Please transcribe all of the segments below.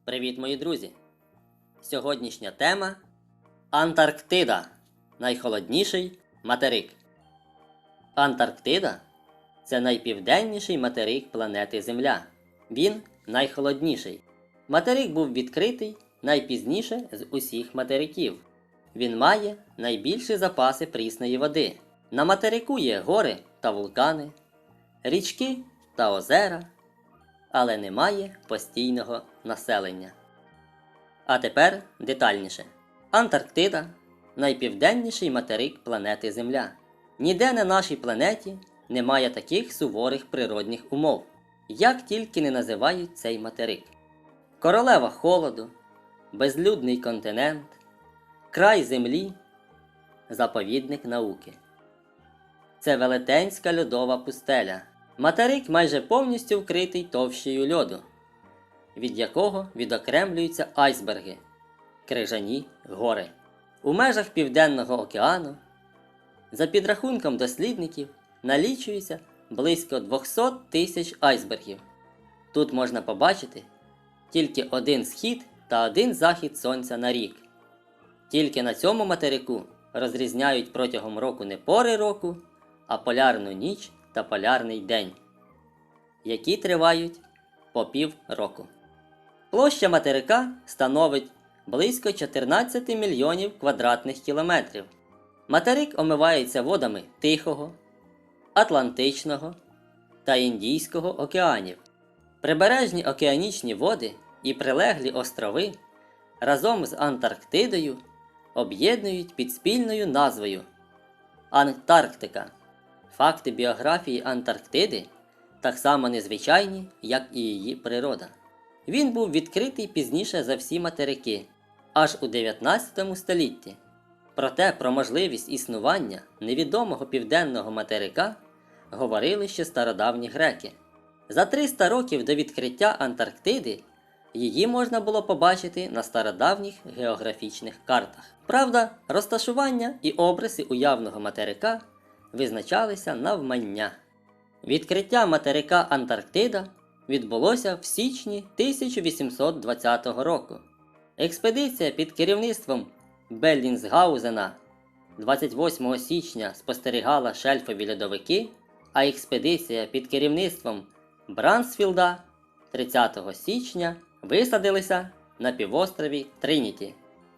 Привіт, мої друзі! Сьогоднішня тема Антарктида – найхолодніший материк. Антарктида – це найпівденніший материк планети Земля. Він найхолодніший. Материк був відкритий найпізніше з усіх материків. Він має найбільші запаси прісної води. На материку є гори та вулкани, річки та озера, але немає постійного населення. А тепер детальніше. Антарктида – найпівденніший материк планети Земля. Ніде на нашій планеті немає таких суворих природних умов, як тільки не називають цей материк. Королева холоду, безлюдний континент, край землі, заповідник науки. Це велетенська льодова пустеля. Материк майже повністю вкритий товщею льоду, від якого відокремлюються айсберги – крижані гори. У межах Південного океану, за підрахунком дослідників, налічується близько 200 тисяч айсбергів. Тут можна побачити тільки один схід та один захід сонця на рік. Тільки на цьому материку розрізняють протягом року не пори року, а полярну ніч та полярний день, які тривають по півроку. Площа материка становить близько 14 мільйонів квадратних кілометрів. Материк омивається водами Тихого, Атлантичного та Індійського океанів. Прибережні океанічні води і прилеглі острови разом з Антарктидою об'єднують під спільною назвою Антарктика. Факти біографії Антарктиди так само незвичайні, як і її природа. Він був відкритий пізніше за всі материки, аж у 19 столітті. Проте про можливість існування невідомого південного материка говорили ще стародавні греки. За 300 років до відкриття Антарктиди її можна було побачити на стародавніх географічних картах. Правда, розташування і обриси уявного материка визначалися навмання. Відкриття материка Антарктида відбулося в січні 1820 року. Експедиція під керівництвом Беллінсгаузена 28 січня спостерігала шельфові льодовики, а експедиція під керівництвом Брансфілда 30 січня висадилися на півострові Трініті.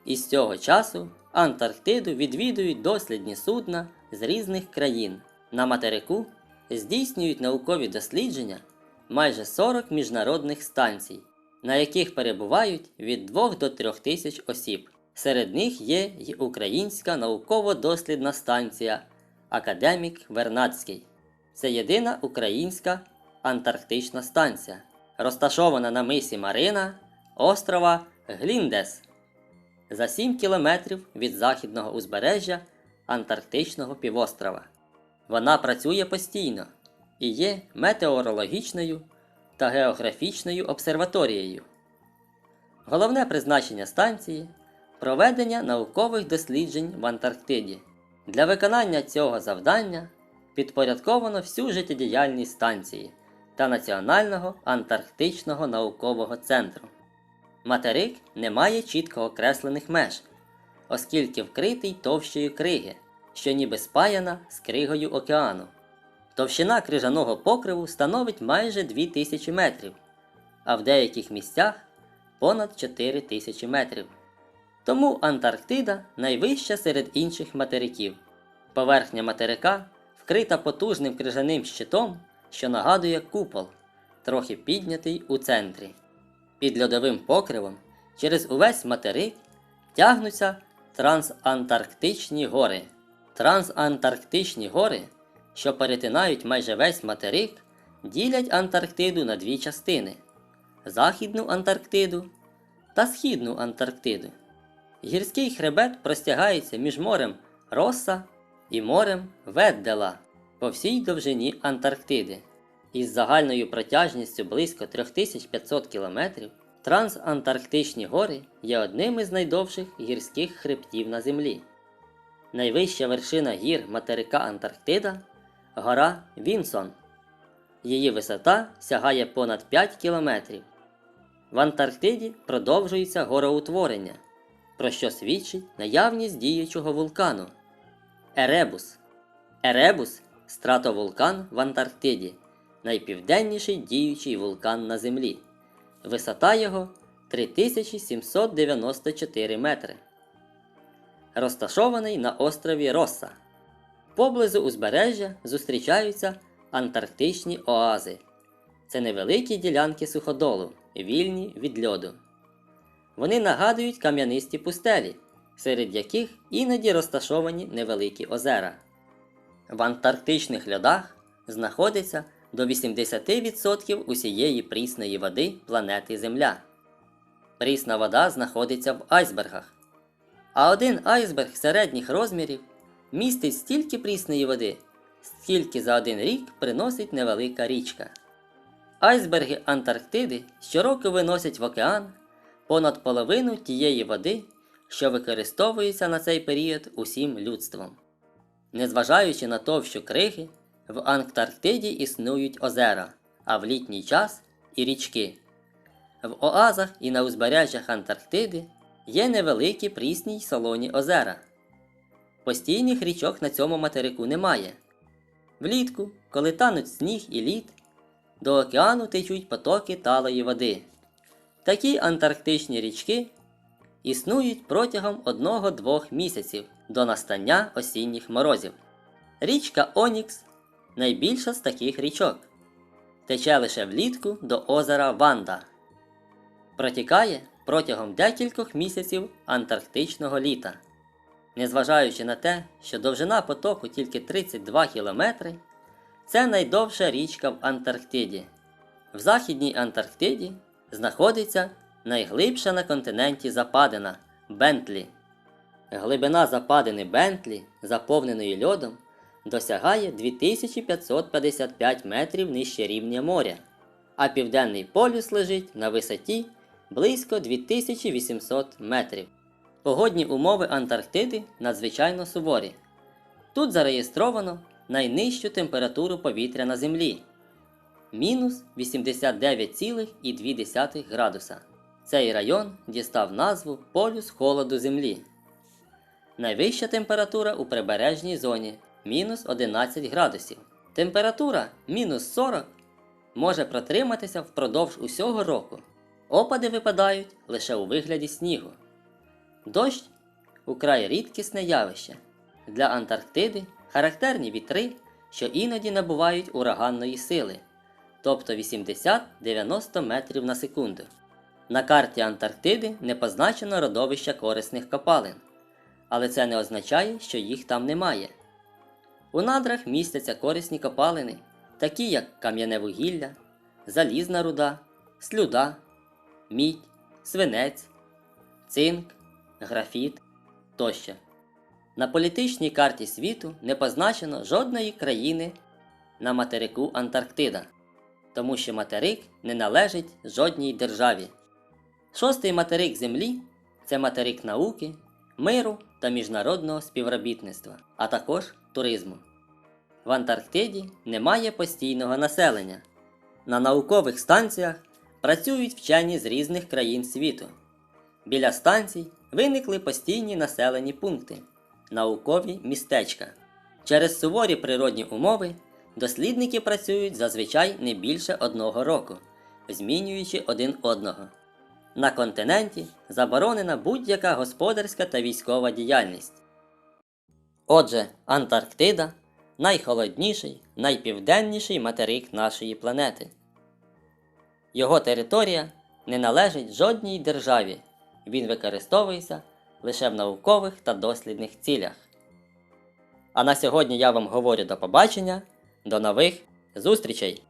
І з цього часу Антарктиду відвідують дослідні судна з різних країн. На материку здійснюють наукові дослідження майже 40 міжнародних станцій, на яких перебувають від 2 до 3 тисяч осіб. Серед них є й Українська науково-дослідна станція «Академік Вернадський». Це єдина українська антарктична станція, розташована на мисі Марина, острова Гліндес, за 7 кілометрів від західного узбережжя Антарктичного півострова. Вона працює постійно і є метеорологічною та географічною обсерваторією. Головне призначення станції – проведення наукових досліджень в Антарктиді. Для виконання цього завдання підпорядковано всю життєдіяльність станції та Національного антарктичного наукового центру. Материк не має чітко окреслених меж, оскільки вкритий товщею криги, що ніби спаяна з кригою океану. Товщина крижаного покриву становить майже 2000 метрів, а в деяких місцях понад 4000 метрів. Тому Антарктида найвища серед інших материків. Поверхня материка вкрита потужним крижаним щитом, що нагадує купол, трохи піднятий у центрі. Під льодовим покривом через увесь материк тягнуться трансантарктичні гори. Трансантарктичні гори, що перетинають майже весь материк, ділять Антарктиду на дві частини – Західну Антарктиду та Східну Антарктиду. Гірський хребет простягається між морем Росса і морем Веддела по всій довжині Антарктиди. Із загальною протяжністю близько 3500 км трансантарктичні гори є одним із найдовших гірських хребтів на Землі. Найвища вершина гір материка Антарктида – гора Вінсон. Її висота сягає понад 5 кілометрів. В Антарктиді продовжується гороутворення, про що свідчить наявність діючого вулкану – Еребус. Еребус – стратовулкан в Антарктиді, найпівденніший діючий вулкан на Землі. Висота його – 3794 метри. Розташований на острові Росса. Поблизу узбережжя зустрічаються антарктичні оази. Це невеликі ділянки суходолу, вільні від льоду. Вони нагадують кам'янисті пустелі, серед яких іноді розташовані невеликі озера. В антарктичних льодах знаходиться до 80% усієї прісної води планети Земля. Прісна вода знаходиться в айсбергах. А один айсберг середніх розмірів містить стільки прісної води, скільки за один рік приносить невелика річка. Айсберги Антарктиди щороку виносять в океан понад половину тієї води, що використовується на цей період усім людством. Незважаючи на товщу криги, в Антарктиді існують озера, а в літній час і річки. В оазах і на узбережжях Антарктиди є невеликі прісні й солоні озера. Постійних річок на цьому материку немає. Влітку, коли тануть сніг і лід, до океану течуть потоки талої води. Такі антарктичні річки існують протягом 1-2 місяців до настання осінніх морозів. Річка Онікс – найбільша з таких річок. Тече лише влітку до озера Ванда. Протікає протягом декількох місяців антарктичного літа. Незважаючи на те, що довжина потоку тільки 32 кілометри, це найдовша річка в Антарктиді. В Західній Антарктиді знаходиться найглибша на континенті западина – Бентлі. Глибина западини Бентлі, заповненої льодом, досягає 2555 метрів нижче рівня моря, а Південний полюс лежить на висоті близько 2800 метрів. Погодні умови Антарктиди надзвичайно суворі. Тут зареєстровано найнижчу температуру повітря на Землі – мінус 89,2 градуса. Цей район дістав назву «Полюс холоду Землі». Найвища температура у прибережній зоні – мінус 11 градусів. Температура мінус 40 може протриматися впродовж усього року. Опади випадають лише у вигляді снігу. Дощ – украй рідкісне явище. Для Антарктиди характерні вітри, що іноді набувають ураганної сили, тобто 80-90 метрів на секунду. На карті Антарктиди не позначено родовища корисних копалин, але це не означає, що їх там немає. У надрах містяться корисні копалини, такі як кам'яне вугілля, залізна руда, слюда, мідь, свинець, цинк, графіт тощо. На політичній карті світу не позначено жодної країни на материку Антарктида, тому що материк не належить жодній державі. Шостий материк Землі – це материк науки, миру та міжнародного співробітництва, а також туризму. В Антарктиді немає постійного населення. На наукових станціях працюють вчені з різних країн світу. Біля станцій виникли постійні населені пункти – наукові містечка. Через суворі природні умови дослідники працюють зазвичай не більше 1 року, змінюючи один одного. На континенті заборонена будь-яка господарська та військова діяльність. Отже, Антарктида – найхолодніший, найпівденніший материк нашої планети. Його територія не належить жодній державі, він використовується лише в наукових та дослідних цілях. А на сьогодні я вам говорю до побачення, до нових зустрічей!